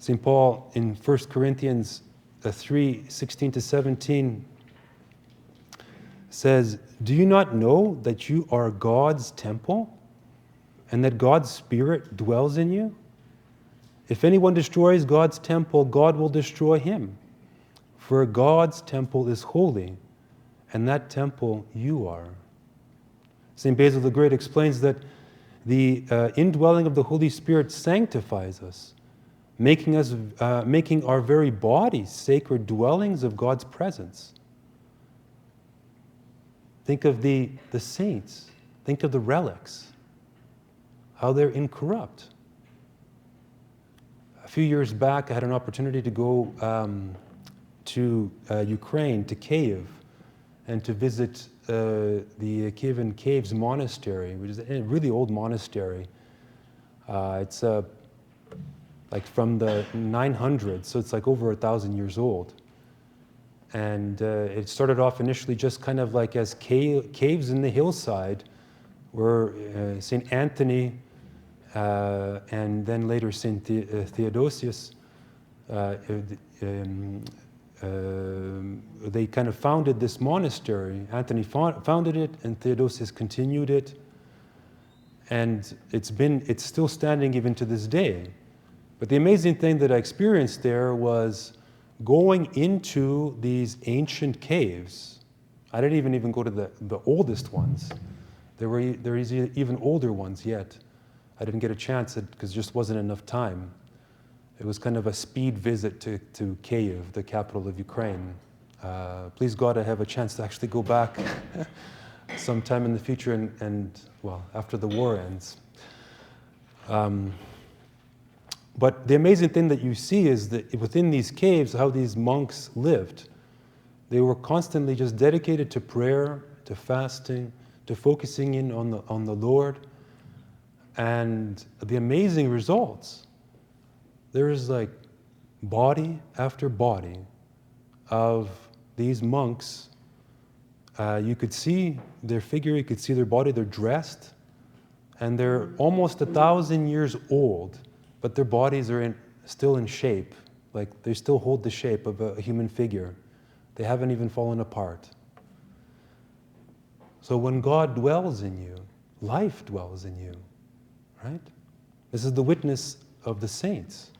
St. Paul in 1 Corinthians 3:16-17 says, "Do you not know that you are God's temple and that God's Spirit dwells in you? If anyone destroys God's temple, God will destroy him. For God's temple is holy, and that temple you are." St. Basil the Great explains that the indwelling of the Holy Spirit sanctifies us, making our very bodies sacred dwellings of God's presence. Think of the saints. Think of the relics, how they're incorrupt. A few years back, I had an opportunity to go to Ukraine, to Kyiv, and to visit the Kievan Caves Monastery, which is a really old monastery. It's like from the 900s, so it's like over 1,000 years old. And it started off initially just kind of like as caves in the hillside where St. Anthony and then later St. Theodosius, they kind of founded this monastery. Anthony founded it and Theodosius continued it. And it's still standing even to this day. But the amazing thing that I experienced there was going into these ancient caves. I didn't even go to the oldest ones. There is even older ones yet. I didn't get a chance because there just wasn't enough time. It was kind of a speed visit to Kyiv, the capital of Ukraine. Please God, I have a chance to actually go back sometime in the future and after the war ends. But the amazing thing that you see is that within these caves, how these monks lived. They were constantly just dedicated to prayer, to fasting, to focusing in on the Lord. And the amazing results. There is like body after body of these monks. You could see their figure, you could see their body, they're dressed, and they're almost 1,000 years old, but their bodies are still in shape. Like they still hold the shape of a human figure. They haven't even fallen apart. So when God dwells in you, life dwells in you, right? This is the witness of the saints.